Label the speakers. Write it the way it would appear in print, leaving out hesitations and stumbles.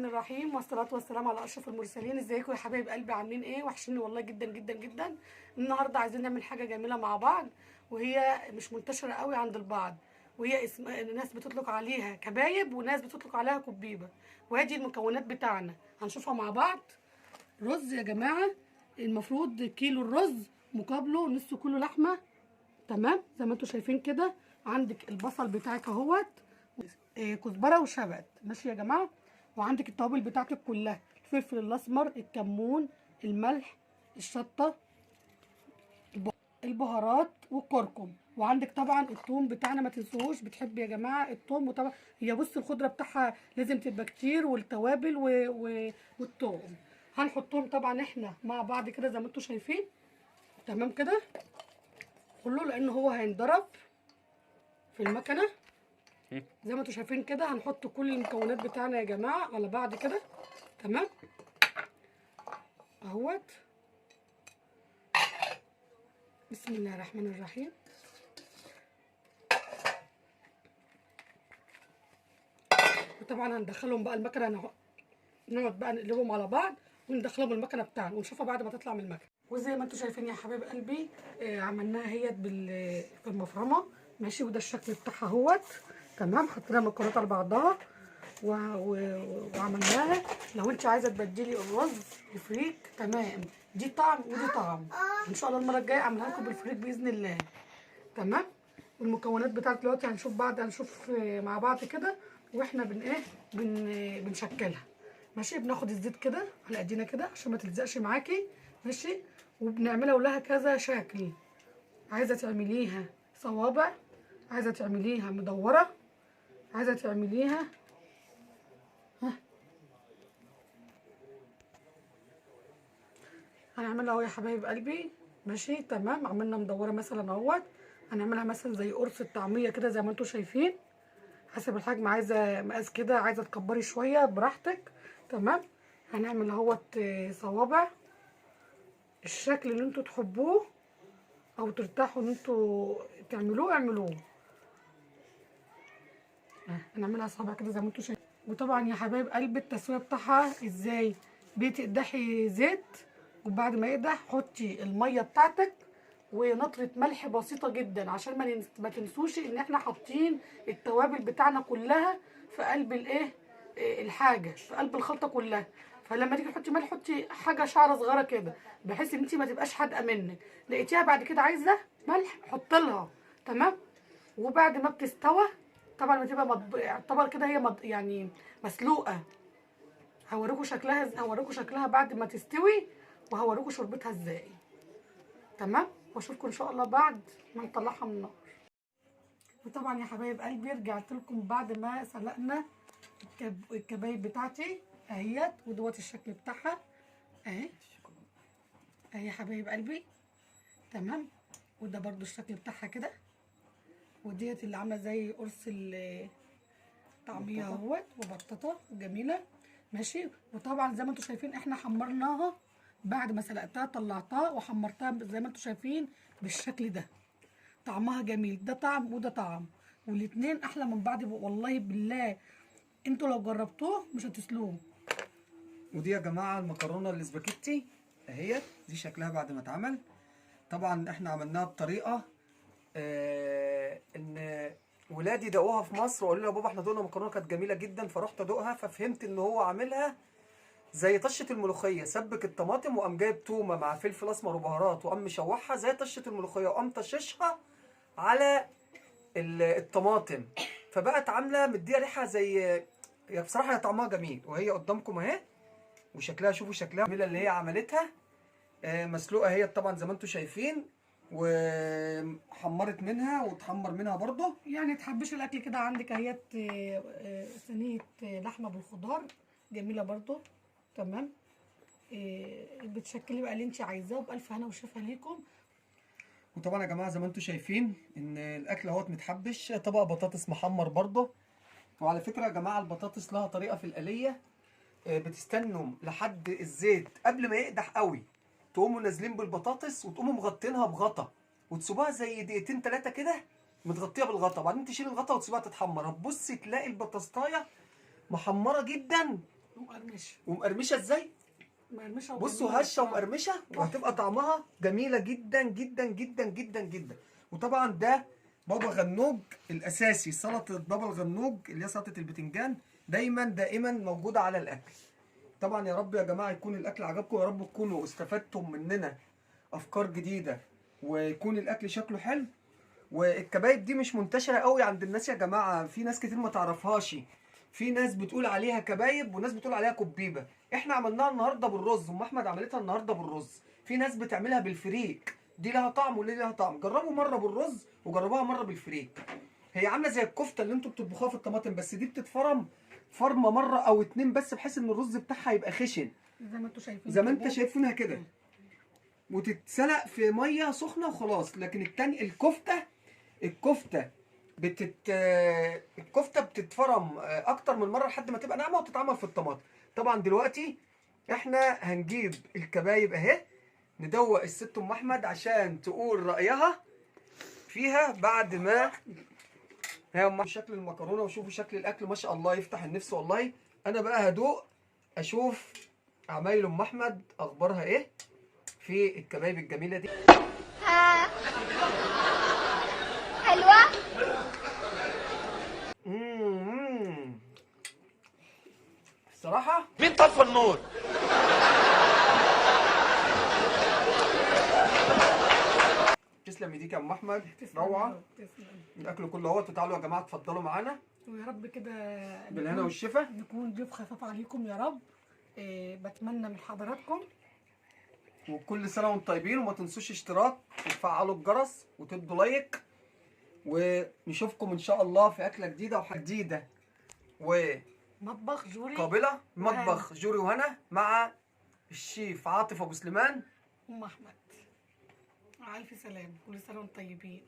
Speaker 1: الرحمن الرحيم، والصلاة والسلام على أشرف المرسلين. ازيكم يا حبايب قلبي؟ عاملين ايه؟ وحشني والله جدا جدا جدا. النهارده عايزين نعمل حاجة جميلة مع بعض، وهي مش منتشرة قوي عند البعض، وهي اسم الناس بتطلق عليها كبايب وناس بتطلق عليها كبيبة. وادي المكونات بتاعنا هنشوفها مع بعض. رز يا جماعة، المفروض كيلو الرز مقابله نص كيلو لحمة. تمام زي ما انتم شايفين كده. عندك البصل بتاعك اهوت، كزبره وشبت، ماشي يا جماعه. وعندك التوابل بتاعتك كلها: الفلفل الاسمر، الكمون، الملح، الشطه، البهارات والكركم. وعندك طبعا الثوم بتاعنا، ما تنسوهوش. بتحب يا جماعه الثوم؟ وطبعا هي بص الخضره بتاعها لازم تبقى كتير، والتوابل والثوم هنحطهم طبعا احنا مع بعض كده زي ما انتم شايفين. تمام كده كله، لان هو هينضرب في المكنه زي ما انتم شايفين كده. هنحط كل المكونات بتاعنا يا جماعه على بعض كده. تمام اهوت. بسم الله الرحمن الرحيم. وطبعا هندخلهم بقى المكنه، نقعد بقى نقلبهم على بعض وندخلهم المكنه بتاعنا ونشوفها بعد ما تطلع من المكنه. وزي ما انتم شايفين يا حبايب قلبي، عملناها هي في المفرمه، ماشي. وده الشكل بتاعها اهوت. تمام، حطينا المكونات على بعضها وعملناها. لو انت عايزه تبدلي الرز بفريك، تمام، دي طعم ودي طعم. ان شاء الله المره الجايه اعملها لكم بالفريك باذن الله. تمام. والمكونات بتاعت دلوقتي هنشوف مع بعض كده، واحنا بنشكلها. ماشي، بناخد الزيت كده على ايدينا كده عشان ما تلزقش معاكي، ماشي. وبنعملها ولها كذا شكل. عايزه تعمليها صوابع، عايزه تعمليها مدوره، عايزه تعمليها هنعملها اهو يا حبايب قلبي، ماشي. تمام، عملنا مدوره مثلا اهوت. هنعملها مثلا زي قرص الطعميه كده زي ما انتم شايفين، حسب الحجم. عايزه مقاس كده، عايزه تكبري شويه براحتك. تمام. هنعمل اهوت صوابع الشكل اللي انتوا تحبوه او ترتاحوا ان انتوا تعملوه اعملوه. هنعملها صوابع كده زي ما انتوا شايفين. وطبعا يا حبايب قلبي التسويه بتاعها ازاي؟ بتقدحي زيت، وبعد ما يقدح حطي الميه بتاعتك ونطره ملح بسيطه جدا، عشان ما تنسوش ان احنا حاطين التوابل بتاعنا كلها في قلب الايه، الحاجه في قلب الخلطه كلها. فلما تيجي تحطي ملح حطي حاجه شعره صغيره كده، بحيث ان انت ما تبقاش حادقه منك. لقيتيها بعد كده عايزه ملح حط لها. تمام. وبعد ما بتستوى طبعا بتبقى يعتبر كده هي يعني مسلوقه. هوريكم شكلها بعد ما تستوي، وهوريكم شربتها ازاي. تمام. واشوفكم ان شاء الله بعد ما نطلعها من النار. وطبعا يا حبايب قلبي رجعت لكم بعد ما سلقنا الكبايب بتاعتي اهيت، ودوت الشكل بتاعها اهي يا حبايب قلبي. تمام. وده برضو الشكل بتاعها كده. وديت اللي عامله زي قرص الطعميه اهوت، وبطاطا جميله، ماشي. وطبعا زي ما انتم شايفين احنا حمرناها بعد ما سلقتها، طلعتها وحمرتها زي ما انتم شايفين بالشكل ده. طعمها جميل، ده طعم وده طعم، والاتنين احلى من بعض والله بالله. انتوا لو جربتوه مش هتسلوه.
Speaker 2: ودي يا جماعه المكرونه الاسباجيتي اهيت، دي شكلها بعد ما اتعمل. طبعا احنا عملناها بطريقه ان ولادي دقوها في مصر وقالوا لي يا بابا احنا دوقنا مكرونه كانت جميله جدا، فرحت ادوقها ففهمت ان هو عاملها زي طشه الملوخيه. سبك الطماطم وقام جايب تومه مع فلفل اسمر وبهارات، وقام مشوحها زي طشه الملوخيه، وقام طششها على الطماطم، فبقت عامله مديها ريحه زي، بصراحه هي طعمها جميل وهي قدامكم اهي. وشكلها شوفوا شكلها جميله اللي هي عملتها. مسلوقه هي طبعا زي ما انتم شايفين، وحمرت منها وتحمر منها برضه.
Speaker 1: يعني تحبش الاكل كده عندك اهيت صينيه لحمه بالخضار جميله برضه. تمام. بتشكلي بقى اللي انت عايزاه، وبالف هنا وشفا ليكم.
Speaker 2: وطبعا يا جماعه زي ما انتم شايفين ان الاكل اهوت متحبش، طبق بطاطس محمر برضه. وعلى فكره يا جماعه البطاطس لها طريقه في القليه، بتستنوا لحد الزيت قبل ما يقدح قوي، تقوموا نازلين بالبطاطس وتقوموا مغطينها بغطا، وتسيبوها زي دقيقتين 3 كده متغطيه بالغطا، وبعدين تشيل الغطا وتسيبها تتحمر. هتبصي تلاقي البطاطايه محمره جدا
Speaker 1: ومقرمشه.
Speaker 2: ومقرمشه ازاي؟
Speaker 1: مقرمشه
Speaker 2: بصوا
Speaker 1: وجميلة
Speaker 2: هشه
Speaker 1: بصراحة.
Speaker 2: ومقرمشه، وهتبقى طعمها جميله جدا جدا جدا جدا جدا. وطبعا ده بابا غنوج الاساسي، سلطه بابا الغنوج اللي هي سلطه البتنجان دائما موجوده على الاكل. طبعا يا رب يا جماعه يكون الاكل عجبكم، يا رب تكونوا استفدتم مننا افكار جديده، ويكون الاكل شكله حلو. والكبايب دي مش منتشره قوي عند الناس يا جماعه، في ناس كتير ما تعرفهاش. في ناس بتقول عليها كبايب وناس بتقول عليها كبيبه. احنا عملناها النهارده بالرز، ام احمد عملتها النهارده بالرز. في ناس بتعملها بالفريك، دي لها طعم ودي لها طعم. جربوا مره بالرز وجربوها مره بالفريك. هي عامله زي الكفته اللي انتوا بتطبخوها في الطماطم، بس دي بتتفرم فرمه مره او اتنين بس، بحيث ان الرز بتاعها يبقى خشن
Speaker 1: زي ما انتوا شايفين
Speaker 2: زي ما
Speaker 1: كده.
Speaker 2: انت شايفينها كده، وتتسلق في ميه سخنه وخلاص. لكن التاني الكفته الكفته بتتفرم اكتر من مره لحد ما تبقى ناعمه وتتعمل في الطماطم. طبعا دلوقتي احنا هنجيب الكبايب اهي، ندوق الست ام احمد عشان تقول رايها فيها بعد ما هي ام شكل المكرونه وشوفوا شكل الاكل ما شاء الله يفتح النفس والله. انا بقى هدوق اشوف عمايل ام احمد اخبارها ايه في الكبايب الجميله دي.
Speaker 3: ها حلوة.
Speaker 2: الصراحه
Speaker 4: مين طفى النور؟
Speaker 2: تسلم ايديك يا ام احمد،
Speaker 1: تسلم
Speaker 2: روعه.
Speaker 1: يا رب، تسلم.
Speaker 2: الاكل كله اهوت. تعالوا يا جماعه اتفضلوا معانا
Speaker 1: ويا رب كده
Speaker 2: بالهنا والشفا.
Speaker 1: نكون ضيوف خفاف عليكم يا رب. بتمنى من حضراتكم.
Speaker 2: وكل سنه وانتم طيبين، وما تنسوش اشتراك وتفعلوا الجرس وتدوا لايك، ونشوفكم ان شاء الله في اكله جديده وحاجه جديده
Speaker 1: مطبخ جوري
Speaker 2: وقابله. مطبخ جوري وهنا مع الشيف عاطف ابو سليمان.
Speaker 1: ام احمد. مع الف سلامه، كل سنه وانتم طيبين.